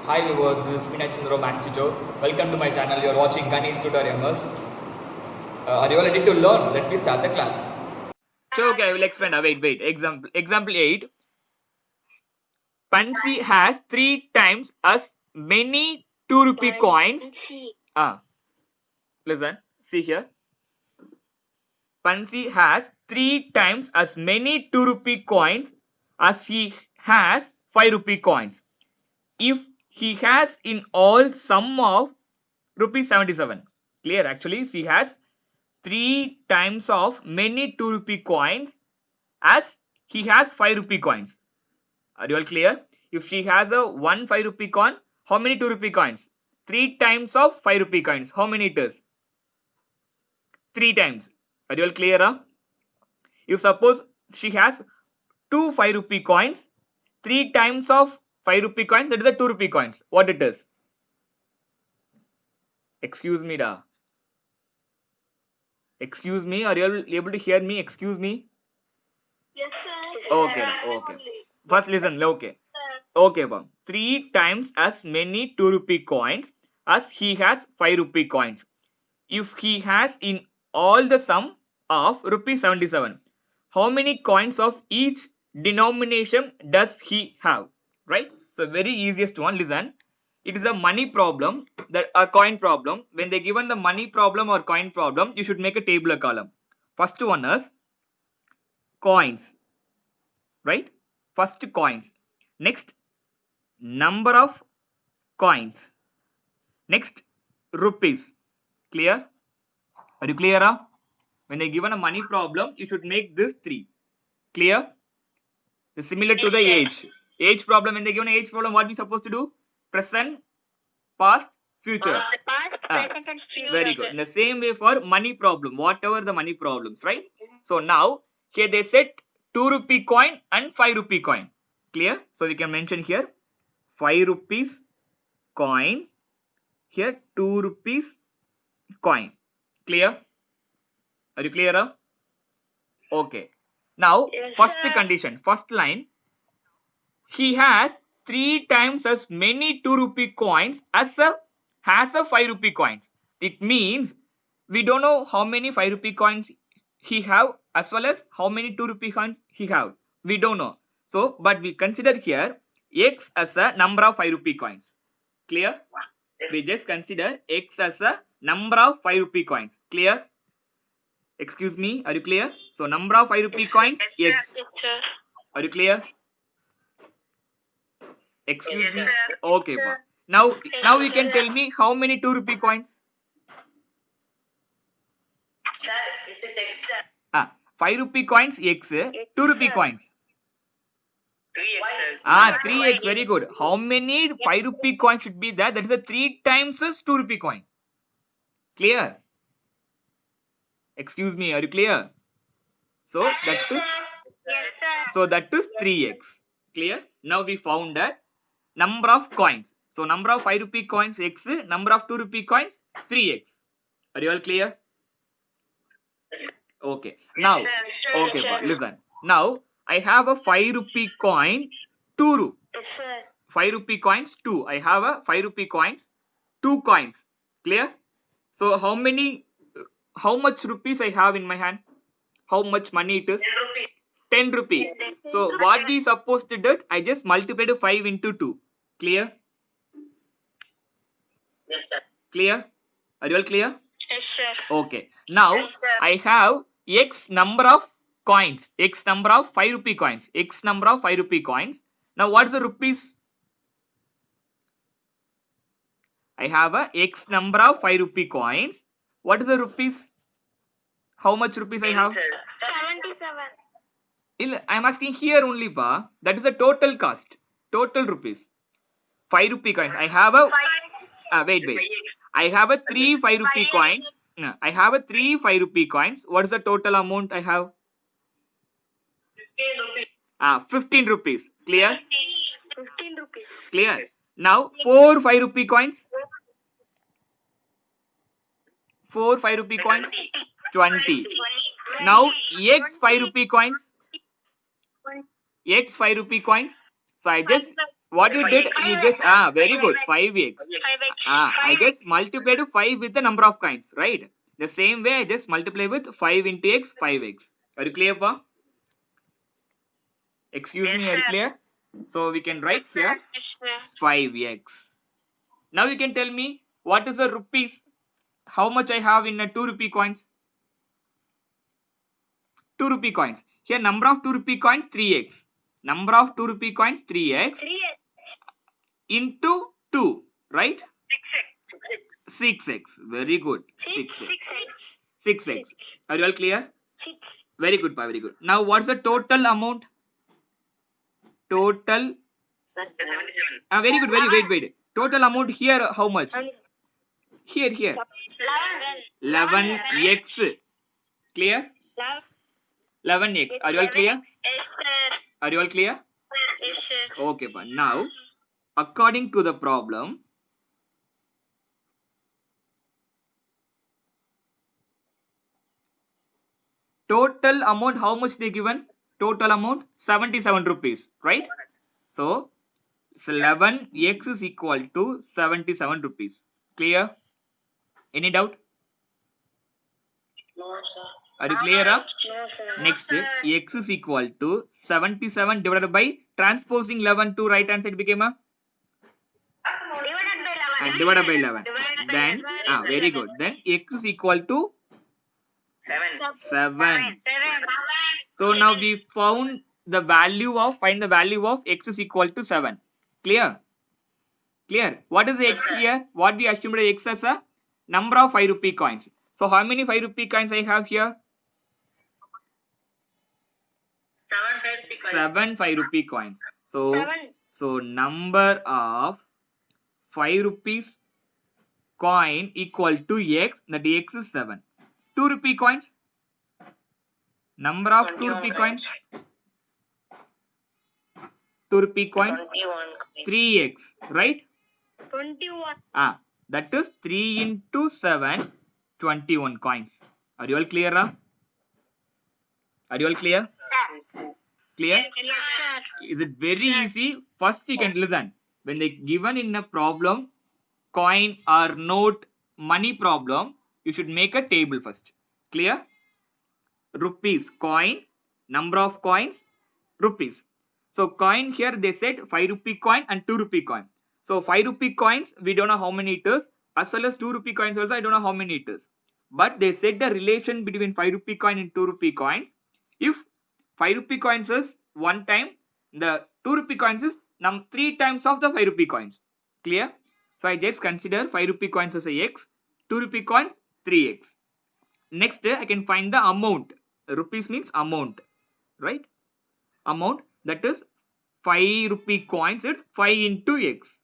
Hi viewers, this is Minachandra Maxito. Welcome to my channel. You are watching Ganesh Tutorials. Are you all ready to learn? Let me start the class. So okay, I will explain. Wait. Example 8. Pansy has 3 times as many 2 rupee coins. Listen. See here. Pansy has 3 times as many 2 rupee coins as he has 5 rupee coins. If he has in all sum of rupees 77. Clear? Actually, she has 3 times of many 2 rupee coins as he has 5 rupee coins. Are you all clear? If she has a 1 5 rupee coin, how many 2 rupee coins? 3 times of 5 rupee coins. How many it is? 3 times. Are you all clear? Huh? If suppose she has 2 5 rupee coins, 3 times of 5 rupee coins, that is the 2 rupee coins. What it is? Excuse me, da. Excuse me, are you able to hear me? Excuse me. Yes, sir. Okay. First listen, okay. Okay, Bam. 3 times as many 2 rupee coins as he has 5 rupee coins. If he has in all the sum of rupees 77, how many coins of each denomination does he have? Right? So very easiest one, listen. It is a money problem, that a coin problem. When they given the money problem or coin problem, you should make a tabular column. First one is coins, right? First coins. Next, number of coins. Next, rupees. Clear? Are you clear? Huh? When they given a money problem, you should make this 3. Clear? It's similar to the age. Age problem, when they given an age problem, what we supposed to do? Present, past, future. Past, present, and future. Very good. In the same way for money problem, whatever the money problems, right? So now, here they set 2 rupee coin and 5 rupee coin. Clear? So we can mention here 5 rupees coin, here 2 rupees coin. Clear? Are you clear? Okay. Now, Yes, first sir. condition, first line, he has 3 times as many 2 rupee coins as has a 5 rupee coins. It means we don't know how many 5 rupee coins he have as well as how many 2 rupee coins he have. We don't know. So, but we consider here x as a number of 5 rupee coins. Clear? We just consider x as a number of 5 rupee coins. Clear? Excuse me, are you clear? So, number of 5 rupee coins, x. Yes, sir. Are you clear? Excuse Yes, me. sir. Okay, Yes, pa. sir. Now you can tell me how many 2 rupee coins? Sir, it is X, sir. 5 rupee coins x, 2 rupee sir. coins. 3X, sir. 3x, very good. How many 5 rupee coins should be there? That is a 3 times 2 rupee coin. Clear? Excuse me, are you clear? So that is Yes, sir. so that is 3x. Clear? Now we found that number of coins. So number of 5 rupee coins x, number of 2 rupee coins 3x. Are you all clear? Okay. Now, okay, pa, listen. Now I have a 5 rupee coin 2 ru. Yes, sir. 5 rupee coins 2. I have a 5 rupee coins 2 coins. Clear? So how much rupees I have in my hand? How much money it is? 10 rupee. So what we supposed to do? I just multiplied 5 into 2. Clear? Yes, sir. Clear? Are you all clear? Yes, sir. Okay. Now Yes, sir. I have x number of coins. X number of 5 rupee coins. X number of 5 rupee coins. Now what is the rupees? I have a x number of 5 rupee coins. What is the rupees? How much rupees I have? 77. I am asking here only, pa. That is the total cost. Total rupees. 5 rupee coins. I have a 5X. wait. I have a 3 5 rupee 5X. coins. No, I have a 3 5 rupee coins. What is the total amount I have? 15 rupees. 15 rupees. Clear? 15 rupees. Clear? Now 4 5 rupee coins. 4 5 rupee coins. 20. Now x 5 rupee coins. X 5 rupee coins. So I just What you did, you guess, very good, 5x. 5x. I just multiply to 5 with the number of coins, right? The same way I just multiply with 5 into x, 5x. Are you clear, pa? Excuse Yes, me, are you sir. clear? So we can write here Yes, sir. 5x. Now you can tell me what is the rupees? How much I have in a 2 rupee coins? 2 rupee coins. Here number of 2 rupee coins 3x. Number of 2 rupee coins 3x 3x. into 2, right? 6x. 6x. Very good. 6x. 6x. Are you all clear? 6. Very good, pa, very good. Now what's the total amount? Total. 77. Very good. Wait. Total amount here how much? Here. 11x. Clear? 11x. Are you all clear? Yes, sir. Are you all clear? Yes, sir. Okay, pa. Now, according to the problem, total amount, how much they given? Total amount 77 rupees, right? So 11x is equal to 77 rupees. Clear? Any doubt? No, sir. Are you clear? No, sir. Next, x is equal to 77 divided by transposing 11 to right hand side became a divided by 11. Then, very good. Then x is equal to 7. So now we found the value of, find the value of x is equal to 7. Clear? What is the x here? What we assumed x as a number of 5 rupee coins. So how many 5 rupee coins I have here? 7 5 rupee coins. So number of 5 rupees coin equal to x, that x is 7. 2 rupee coins. Number of 2 rupee coins. 2 rupee coins. 3x, right? 21. That is 3 into 7, 21 coins. Are you all clear? Are you all clear? Clear? Yes, sir. Is it very easy? First you can listen. When they given in a problem, coin or note, money problem, you should make a table first. Clear? Rupees, coin, number of coins, rupees. So coin here they said 5 rupee coin and 2 rupee coin. So 5 rupee coins we don't know how many it is, as well as 2 rupee coins also I don't know how many it is. But they said the relation between 5 rupee coin and 2 rupee coins. If 5 rupee coins is 1 time, the 2 rupee coins is 3 times of the 5 rupee coins. Clear? So I just consider 5 rupee coins as a x, 2 rupee coins 3x. Next I can find the amount. Rupees means amount, right? Amount, that is 5 rupee coins, it's 5 into x.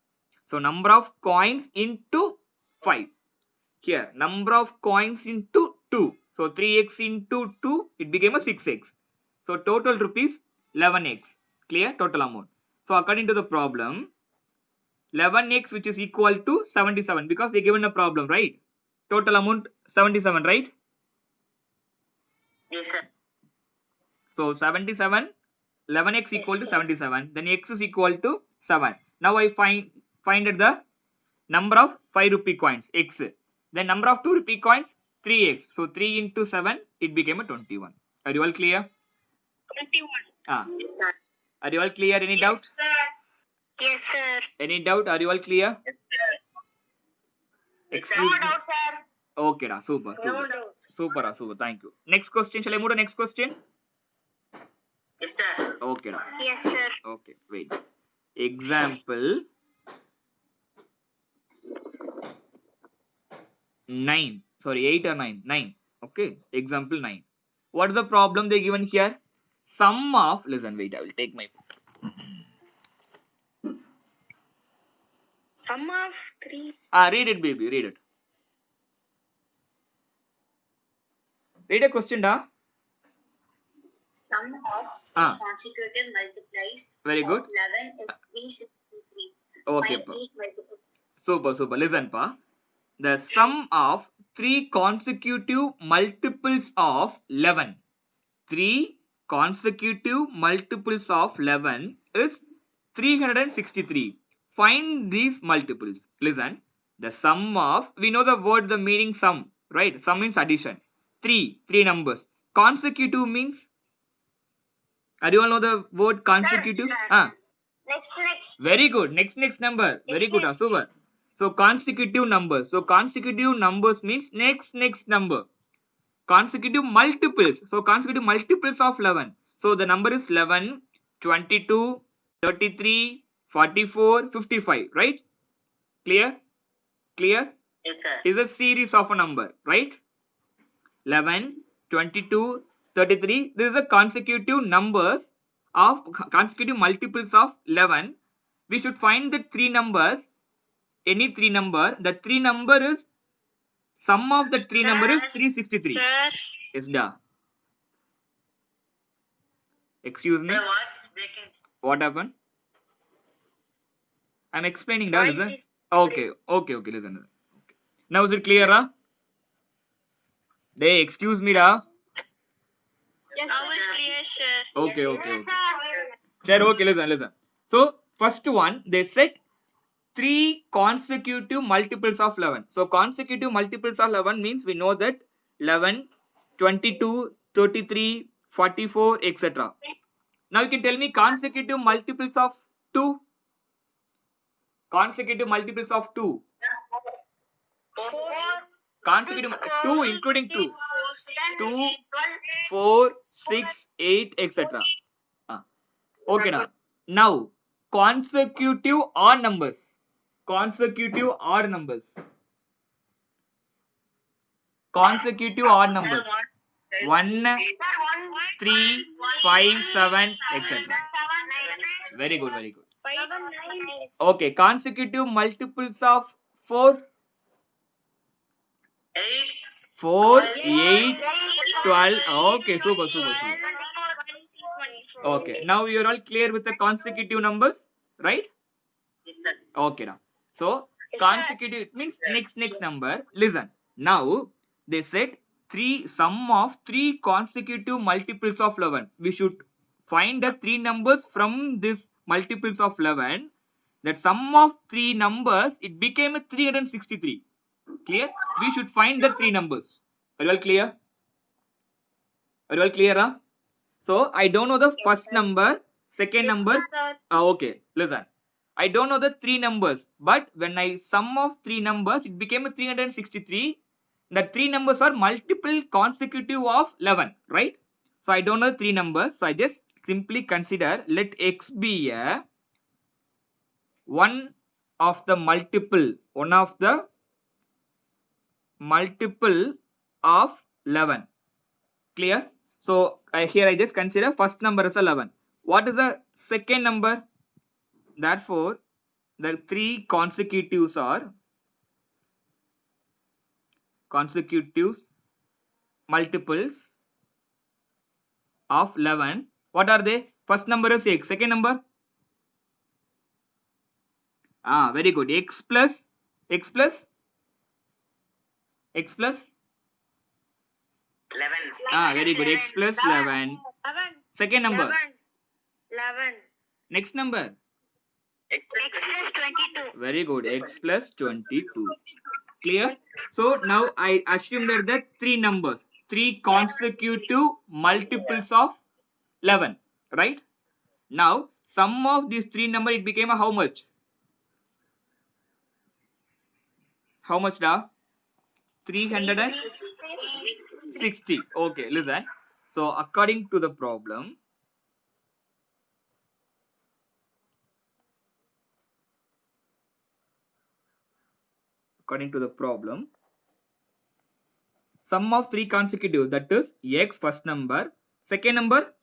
So number of coins into 5. Here number of coins into 2. So 3x into 2, it became a 6x. So total rupees 11x. Clear? Total amount. So according to the problem, 11x which is equal to 77, because they given a problem, right? Total amount 77, right? Yes, sir. So 77, 11x equal to 77. Then x is equal to 7. Now I find the number of 5 rupee coins, x. Then number of 2 rupee coins, 3x. So 3 into 7, it became a 21. Are you all clear? 21. Are you all clear? Any doubt? Sir. Yes, sir. Any doubt? Are you all clear? Yes, sir. Excuse No me. doubt, sir. Okay, da, super. No doubt. Super. Thank you. Next question. Shall I move to next question? Yes, sir. Okay, da. Yes, sir. Okay, wait. Example 9. Sorry, 8 or 9? 9. Okay, example 9. What is the problem they given here? Sum of, listen, wait, I will take my book. Sum of 3. Read it, baby, read it. Read a question, da. Sum of consecutive multiplies. Very good. 11 is 363. Okay, Find pa. these multiples. Super. Listen, pa. The sum of 3 consecutive multiples of 11. 3 consecutive multiples of 11 is 363. Find these multiples. Listen. The sum of, we know the word, the meaning sum, right? Sum means addition. Three numbers. Consecutive means, do you all know the word consecutive? Next. Very good. Next number. Very good, Super. So consecutive numbers. So consecutive numbers means next number. Consecutive multiples. So consecutive multiples of 11. So the number is 11, 22, 33, 44, 55, right? Clear? Clear? Yes, sir. Is a series of a number, right? 11, 22, 33. This is a consecutive numbers of consecutive multiples of 11. We should find the three numbers, any three number. The three number is, sum of the three number is 363. Sir. Yes, da. Excuse me. What happened? I'm explaining da. Listen. Okay. Listen. Okay. Now is it clear, da? Hey, excuse me, da. Yes, clear, sir. Okay. Sir, okay, listen. So, first one, they said 3 consecutive multiples of 11. So, consecutive multiples of 11 means we know that 11, 22, 33, 44, etc. Now, you can tell me consecutive multiples of 2. Consecutive multiples of 2. Consecutive 2 including 2. 2, 4, 6, 8, etc. Okay, now consecutive odd numbers. Consecutive odd numbers. Consecutive odd numbers. 1, 3, 5, 7, etc. Very good. Okay, consecutive multiples of 4. 4, 8, 12. Okay, super. Okay, now you're all clear with the consecutive numbers, right? Yes, sir. Okay, now. So, consecutive means next number. Listen. Now, they said sum of 3 consecutive multiples of 11. We should find the 3 numbers from this multiples of 11. That sum of 3 numbers, it became a 363. Clear? We should find the 3 numbers. Are you all clear? Huh? So, I don't know the first number, second number. Okay, listen. I don't know the 3 numbers, but when I sum of 3 numbers, it became a 363. The 3 numbers are multiple consecutive of 11, right? So, I don't know 3 numbers. So, I just simply consider, let x be a one of the multiple of 11. Clear? So, here I just consider first number is 11. What is the second number? Therefore, the 3 consecutives are multiples of 11. What are they? First number is x. Second number? Very good. X plus 11. Very good. X plus 11. Second number. 11. Next number. X plus 22. Very good. X plus 22. Clear? So now I assumed that 3 numbers. 3 consecutive multiples of 11. Right? Now, sum of these 3 numbers, it became a how much? How much, da? 360. Okay, listen. So, according to the problem, sum of 3 consecutive, that is x first number, second number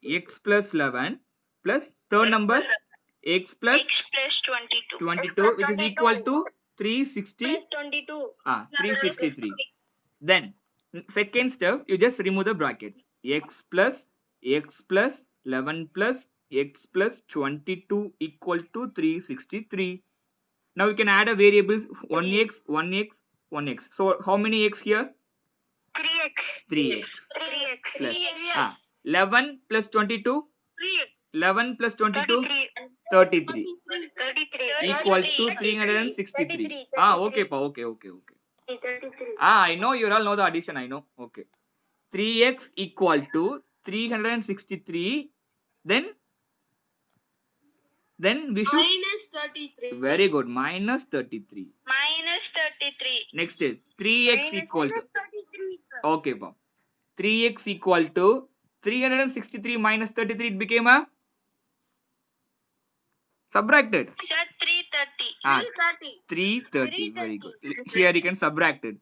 x plus 11 plus third number x plus 22, which is equal to 360. 363. Then second step, you just remove the brackets. X plus 11 plus x plus 22 equal to 363. Now you can add a variables 1x. So how many x here? 3x. Plus 11 plus 22. 11 plus 22. 33. 33. Equal to 363. Okay, pa. Okay. 33. I know you all know the addition. I know. Okay. 3x equal to 363. Then we should. Minus 33. Very good. Minus 33. Minus 33. Next is 3x equal to. 33. Okay, pa. 3x equal to 363 minus 33. It became a subtracted. Sir, 330. Ah, 330. 330. Very good. Here you can subtract it.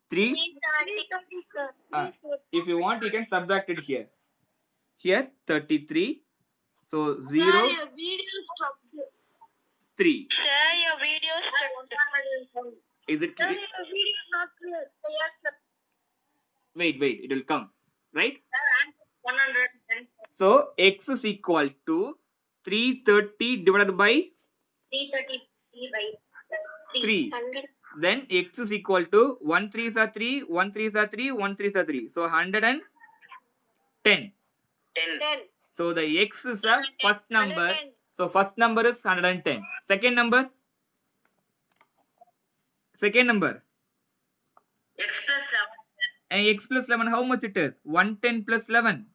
3. 330. If you want, you can subtract it here. Here 33. So 0, 3. Sir, your video stopped. Is it Sir, clear? your video is not clear. Yes, sir. Wait. It will come. Right? Sir, 110. So x is equal to 330 divided by 333 by 3. 100. Then x is equal to 1 3s are 3, 1 3s are 3, 1 3s are 3. So 110. 10. So the x is a first number. 110. So first number is 110. Second number. X plus 11. And x plus 11, how much it is? 110 plus 11.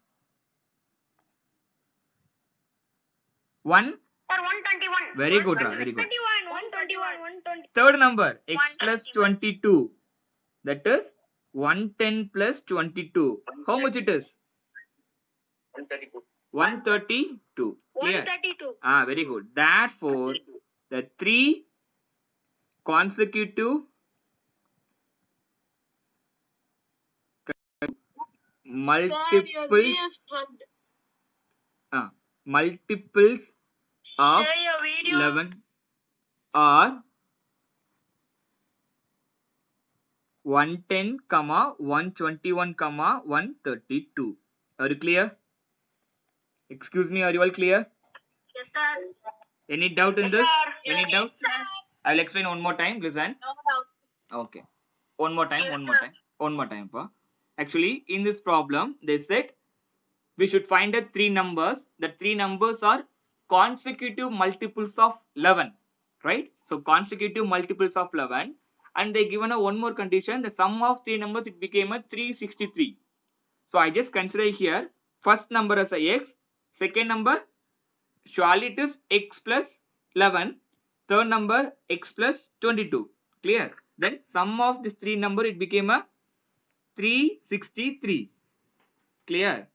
1. Sir, 121. Very good, Ra. Very good. 121. Third number, x plus 22. That is 110 plus 22. How much it is? 132. 132. Clear? 132. Very good. Therefore, the 3 consecutive multiples of Sir, your video. 11 are 110, 121, 132. Are you clear? Excuse me, are you all clear? Yes, sir. Any doubt in this? Sir. Any doubt? Yes, sir. I will explain one more time. Listen. No doubt. Okay. One more time. Pa. Actually, in this problem, they said we should find the 3 numbers. The 3 numbers are consecutive multiples of 11. Right? So, consecutive multiples of 11. And they given a one more condition. The sum of 3 numbers, it became a 363. So, I just consider here first number as a x. Second number, surely it is x plus 11. Third number, x plus 22. Clear? Then sum of this 3 number, it became a 363. Clear?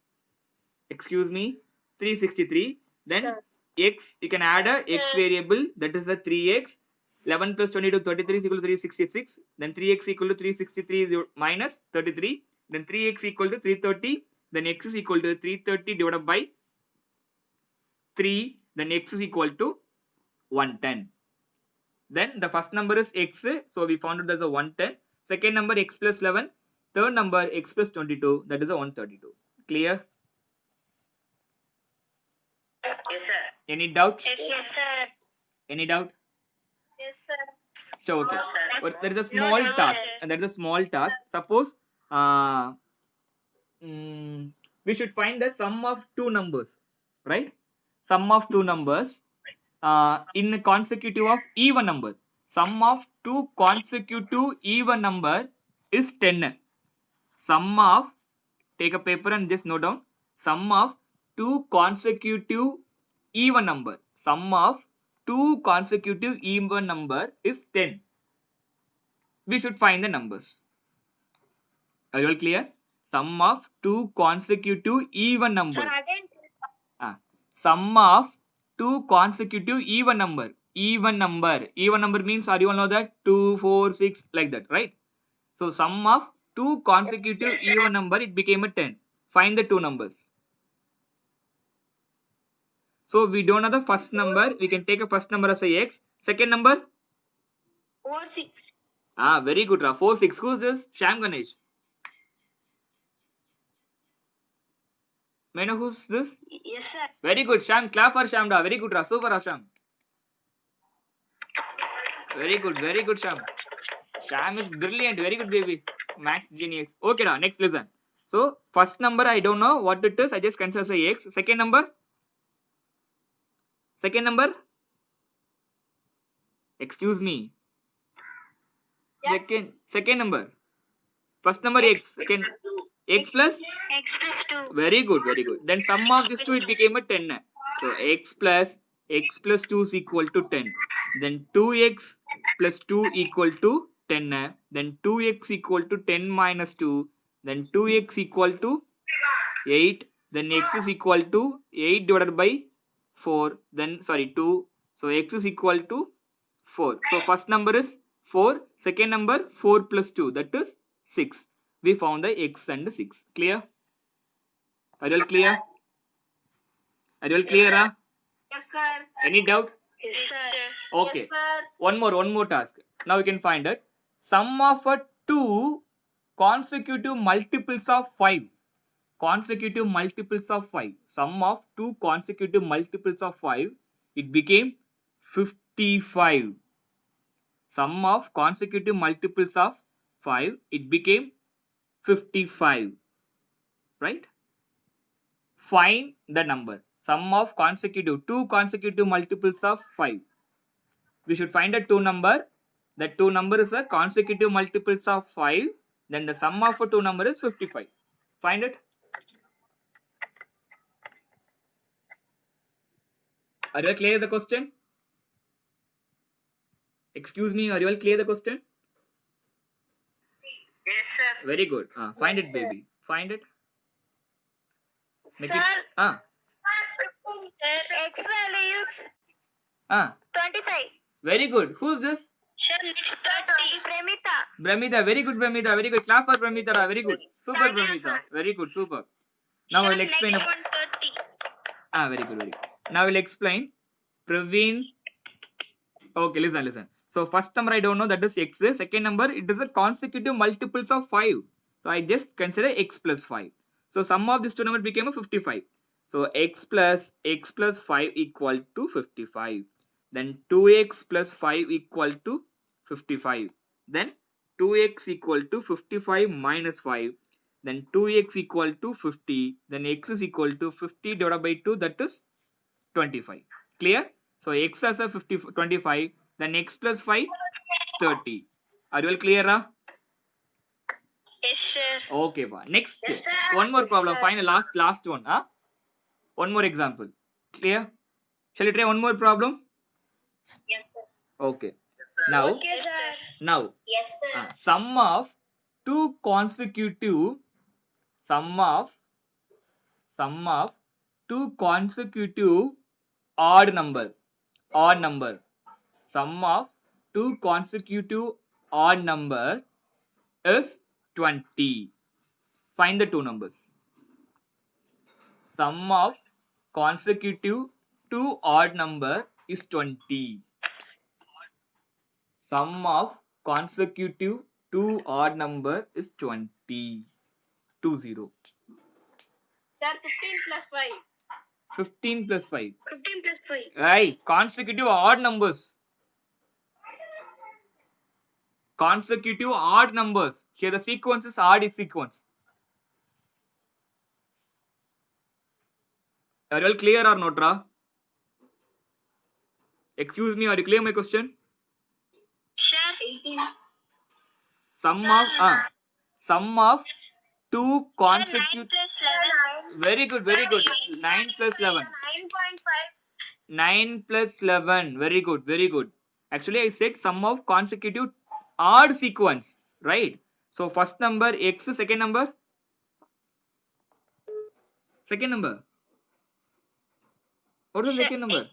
Excuse me, 363. Then Sir. x, you can add a x variable, that is a 3x. 11 plus 22, 33 is equal to 366. Then 3x equal to 363 minus 33. Then 3x equal to 330. Then x is equal to 330 divided by 3. Then x is equal to 110. Then the first number is x. So we found it as a 110. Second number x plus 11. Third number x plus 22. That is a 132. Clear? Yes, sir. Any doubts? Yes, sir. Any doubt? Yes, sir. So okay. No, sir. But there is a small No, task. sir. And there is a small task. Suppose we should find the sum of 2 numbers. Right? Sum of 2 numbers in a consecutive of even number. Sum of 2 consecutive even number is 10. Sum of, take a paper and just note down. Sum of 2 consecutive even number. Sum of 2 consecutive even number is 10. We should find the numbers. Are you all clear? Sum of 2 consecutive even numbers. Sir, again. Sum of 2 consecutive even number. Even number means, are you all know that? 2, 4, 6, like that, right? So sum of 2 consecutive even number, it became a 10. Find the 2 numbers. So we don't know the first number. We can take a first number as a x. Second number? 4, 6. Very good, Ra. 4, 6. Who's this? Sham Ganesh. May I know who's this? Yes, sir. Very good, Sham. Clap for Sham, da. Very good, Ra. Super, Sham. Very good, Sham. Sham is brilliant. Very good, baby. Max genius. Okay, da. Next, listen. So, first number, I don't know what it is. I just consider as a x. Second number? Second number? Excuse me. Yeah. Second number. First number x. Second x plus? X plus 2. Very good, very good. Then sum of these two, it became a 10. So x plus 2 is equal to 10. Then 2x plus 2 equal to 10. Then 2x equal to 10 minus 2. Then 2x equal to 8. Then x is equal to 8 divided by 4. Then, sorry, 2. So x is equal to 4. So first number is 4. Second number 4 plus 2. That is 6. We found the x and 6. Clear? Are you all clear? Are you all clear? Huh? Yes, sir. Any doubt? Yes, sir. Okay. Yes, sir. One more task. Now we can find it. Sum of two consecutive multiples of 5. Consecutive multiples of 5. Sum of two consecutive multiples of 5. It became 55. Sum of consecutive multiples of 5. It became 55. Right? Find the number. Sum of two consecutive multiples of 5. We should find a two number. That two number is a consecutive multiples of 5. Then the sum of a two number is 55. Find it. Are you all clear the question? Excuse me, are you all clear the question? Yes, sir. Very good. Find Yes, it, sir. baby. Find it. Make Sir, it. X value is 25. Very good. Who's this? Sir, it's 30. Premita. Brahmita. Very good, Brahmita. Very good. Clap for Brahmita. Very good. Super, Brahmita. Very good. Super. Now I will explain. Next one 30. Very good, very good. Now I will explain. Praveen. Okay, listen. So first number I don't know, that is x. Second number, it is a consecutive multiples of 5. So I just consider x plus 5. So sum of these two numbers became a 55. So x plus 5 equal to 55. Then 2x plus 5 equal to 55. Then 2x equal to 55 minus 5. Then 2x equal to 50. Then x is equal to 50 divided by 2, that is 25. Clear? So x as a 25. Then x plus 5, 30. Are you all clear? Yes, sir. Okay, ba. Next. Yes, sir. One more Yes, problem. sir. Find the last one. One more example. Clear? Shall we try one more problem? Yes, sir. Okay. Now, Okay, sir. now, Yes, sir. sum of two consecutive odd number. Sum of two consecutive odd number is 20. Find the two numbers. Sum of consecutive two odd number is 20. Sum of consecutive two odd number is 20. 20. Sir, 15 plus 5. 15 plus 5. 15 plus 5. Right. Consecutive odd numbers. Consecutive odd numbers. Here the sequence is odd sequence. Are you all clear or not, Ra? Excuse me, are you clear my question? Sir, 18. Sum of two 9 consecutive. plus 11. Very good. 9 plus 11. 9.5. 9 plus 11. Very good. Actually, I said sum of consecutive odd sequence. Right? So, first number x, second number? What is the second number?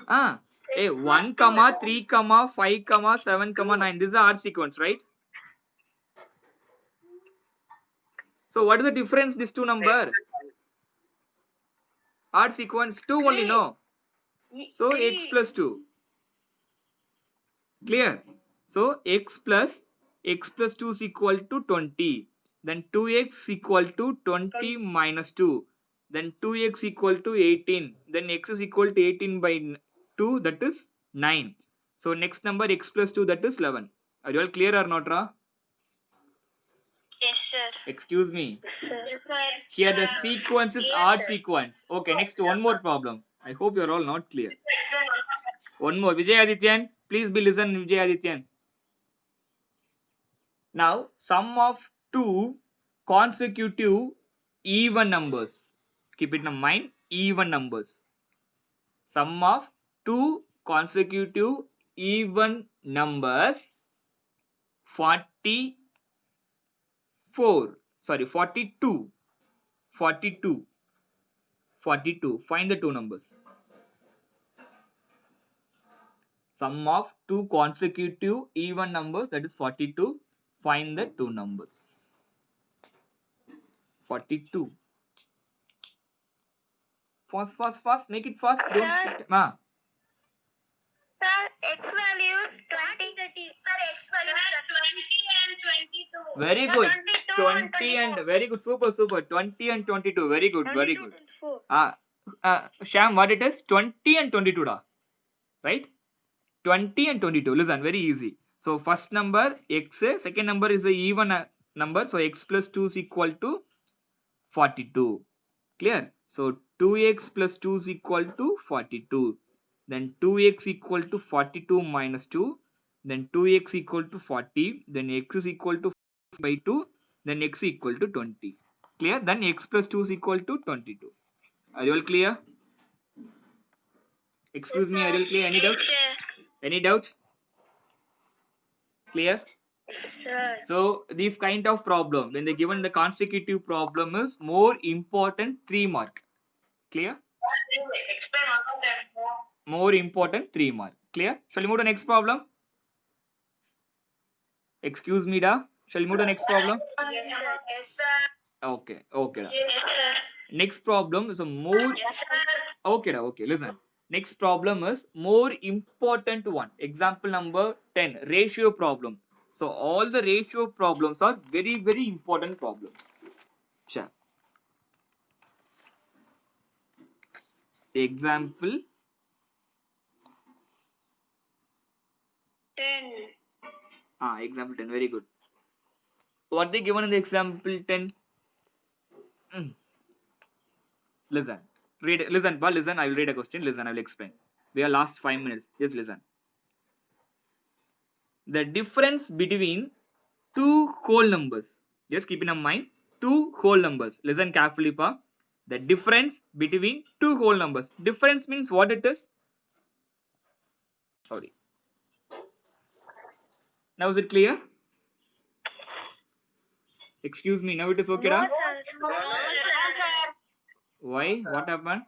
1, 3, 5, 7, 9. This is the odd sequence, right? So, what is the difference these two numbers? Odd sequence 2 only, no? So, x plus 2. Clear? So, x plus 2 is equal to 20. Then 2x equal to 20 minus 2. Then 2x equal to 18. Then x is equal to 18 by 2, that is 9. So, next number x plus 2, that is 11. Are you all clear or not, Ra? Yes, sir. Excuse me. Yes, sir. Here the sequence is odd sequence. Okay, next one more problem. I hope you're all not clear. One more. Vijay Adityan. Please be listen, Vijay Adityan. Now, sum of two consecutive even numbers. Keep it in mind. Even numbers. Sum of two consecutive even numbers. 44. Sorry, 42. 42. 42. Find the two numbers. Sum of two consecutive even numbers, that is 42. Find the two numbers. 42. Fast. Make it fast. Don't. Sir, X values 20. Sir, X values 20 and 22. Very No, good. 22 and 20 and very good. Super. 20 and 22. Very good. Very 22 good. and 4. Sham, what it is? 20 and 22 da. Right? 20 and 22. Listen, very easy. So first number x, second number is a even number. So x plus 2 is equal to 42. Clear? So 2x plus 2 is equal to 42. Then 2x equal to 42 minus 2. Then 2x equal to 40. Then x is equal to by 2. Then x equal to 20. Clear? Then x plus 2 is equal to 22. Are you all clear? Excuse me, are you all clear? Any doubt? Any doubt? Clear? Sir. So this kind of problem, when they given the consecutive problem, is more important 3 mark. Clear? More important 3 mark. Clear? Shall we move to next problem? Excuse me, da. Shall we move to next problem? Yes, sir. Yes, sir. Okay, da. Yes, sir. Next problem is a more. Yes, sir. Okay, da. Okay, listen. Next problem is more important one. Example number 10, ratio problem. So all the ratio problems are very, very important problems. Sure. Example 10. Example 10. Very good. What they given in the example 10? Listen. Listen. I will read a question. Listen, I will explain. We are last 5 minutes. Just listen. The difference between two whole numbers. Just keep in mind. Two whole numbers. Listen carefully, pa. The difference between two whole numbers. Difference means what it is? Sorry. Now is it clear? Excuse me. Now it is okay, da? No, sir. No, sir. Why? What happened?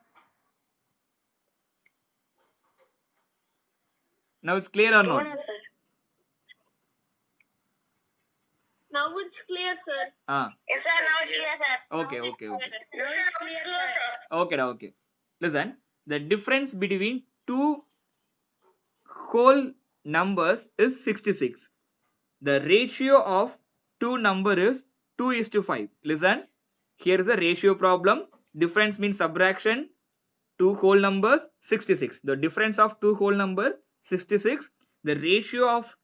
Now it's clear or not? No, sir. Now it's clear, sir. Yes, sir. Now it's clear, sir. Okay. No, sir. Now it's clear, sir. Okay. Listen, the difference between two whole numbers is 66. The ratio of two numbers is 2:5. Listen, here is a ratio problem. Difference means subtraction. Two whole numbers 66. The difference of two whole numbers 66. The ratio of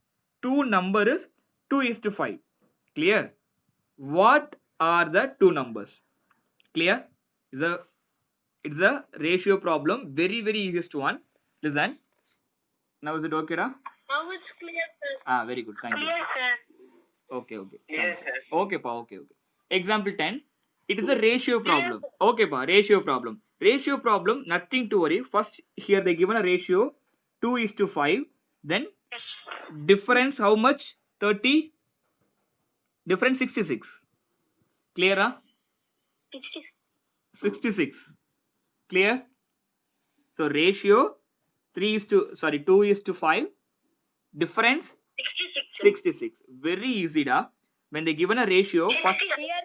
two numbers is 2:5. Clear? What are the two numbers? Clear? It's a ratio problem. Very, very easiest one. Listen. Now is it okay, da? Now it's clear, sir. Very good. Thank you. Clear, sir. Okay. Yes, sir. Okay, pa. Okay. Example 10. It is a ratio problem. Okay, pa. Ratio problem. Ratio problem, nothing to worry. First, here they given a ratio 2:5. Then difference how much? 30. Difference 66. Clear, huh? 66. Clear? So ratio 2:5. Difference 66. Very easy, da. When they given a ratio, first. Clear,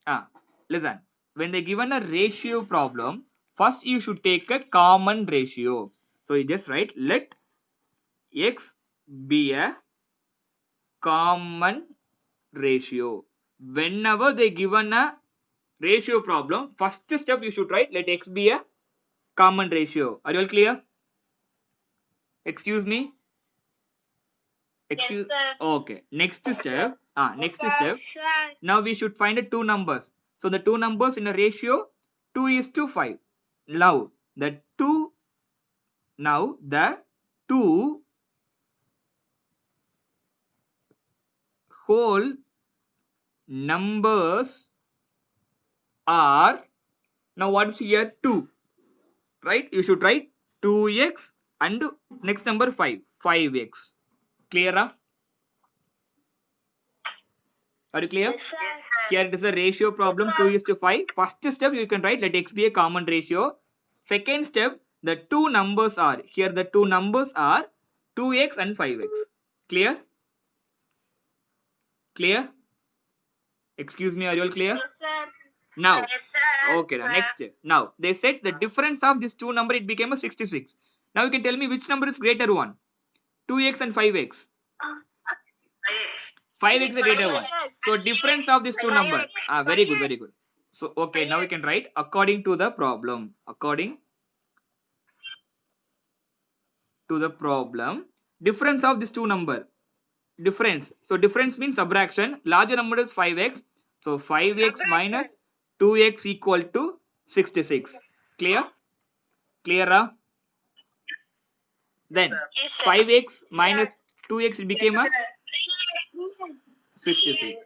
sir. Listen. When they given a ratio problem, first you should take a common ratio. So you just write, let x be a common ratio. Whenever they given a ratio problem, first step you should write, let x be a common ratio. Are you all clear? Excuse me? Yes, sir. Okay. Next step. Sir. Now we should find the two numbers. So the two numbers in a ratio 2:5. Now the two Now the two whole numbers are, now what is here? 2, right? You should write 2x and next number 5x. Clear? Are you clear? Yes, sir. Here it is a ratio problem, 2:5. First step you can write let x be a common ratio. Second step, the two numbers are, here the two numbers are 2x and 5x. Clear? Clear? Excuse me, are you all clear? Yes, sir. Now, Yes, sir. okay, now next. Now, they said the difference of these two number, it became a 66. Now you can tell me which number is greater one? 2x and 5x. 5x is the greater one. So difference of these two number. Very good, very good. So okay, now we can write according to the problem. According to the problem, difference of these two number. Difference. So difference means subtraction. Larger number is 5x. So 5x minus 2x equal to 66. Clear? Clear? Then Yes, sir. 5x minus 2x it became a 66.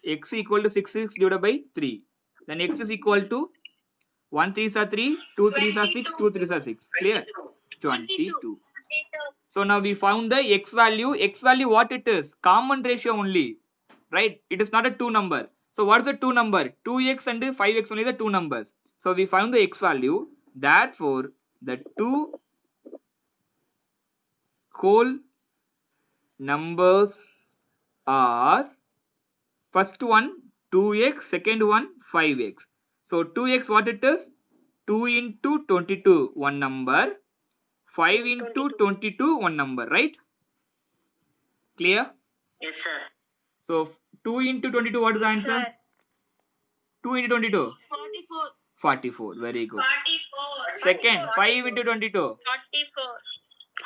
X equal to 66 divided by 3. Then x is equal to 1 3s are 3, 2 3s are 6, 2 3s are 6. Clear? 22. So now we found the x value. X value what it is? Common ratio only. Right? It is not a 2 number. So what is the 2 number? 2x and 5x only the 2 numbers. So we found the x value. Therefore, the two whole numbers are, first one 2x, second one 5x. So 2x what it is? 2 into 22 one number, 5 into 22 one number, right? Clear? Yes, sir. So 2 into 22 what is the answer? 2 into 22? 44. 44. Very good. 44. Second, 5 into 22? 44.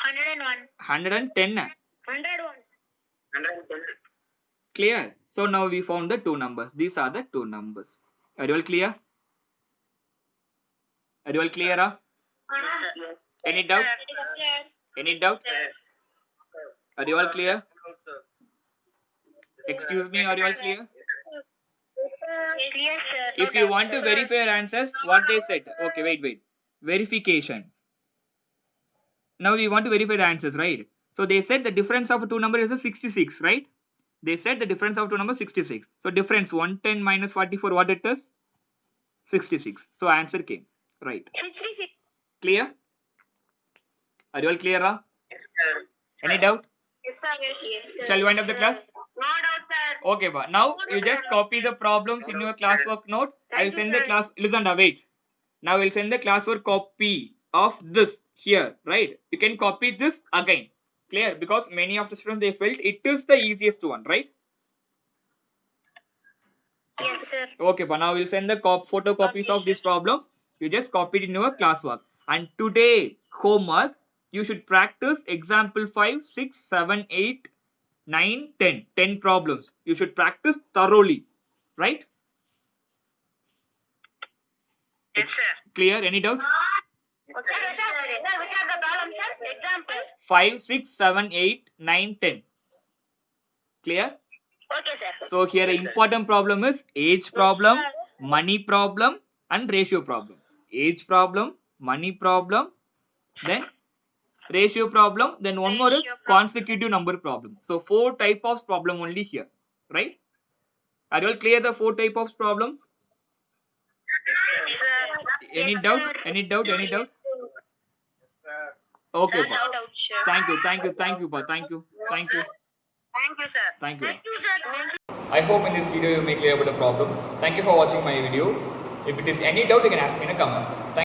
101. 110. 101. Clear? So now we found the two numbers. These are the two numbers. Are you all clear? Are you all clear? Yes, sir. Any doubt? Yes, sir. Any doubt? Are you all clear? Excuse me, are you all clear? Clear, sir. If you want to verify your answers, what they said. Okay, wait. Verification. Now we want to verify the answers, right? So they said the difference of two numbers is a 66, right? They said the difference of two numbers 66. So difference 110 minus 44, what it is? 66. So answer came. Right. 66. Clear? Are you all clear? Yes, sir. Any doubt? Yes, sir. Yes, sir. Shall we wind up the class? No doubt, sir. Okay, but now you just copy the problems in your classwork note. I will send the class. Listen, wait. Now we'll send the classwork copy of this here, right? You can copy this again. Clear? Because many of the students they felt it is the easiest one, right? Yes, sir. Okay, but now we'll send the photocopies of these problems. You just copy it in your classwork. And today homework you should practice example 5, 6, 7, 8, 9, 10. 10 problems. You should practice thoroughly. Right? Yes, sir. Clear? Any doubt? Okay, sir. Sir, which are the problems, sir? Example. 5, 6, 7, 8, 9, 10. Clear? Okay, sir. So here the important problem is age problem, sir. money problem and ratio problem. Age problem, money problem, then ratio problem, then one more is Ratio problem. consecutive number problem. So 4 type of problem only here, right? Are you all clear the 4 type of problems? Yes, sir. Any Yes, doubt? sir. Any doubt? Any doubt? Sir, Okay, no pa. doubt, sir. Thank you, pa. Thank you. Thank you, sir. Thank you. Thank you, sir. Thank you. Thank you, sir. I hope in this video you make clear about the problem. Thank you for watching my video. If it is any doubt, you can ask me in a comment. Thank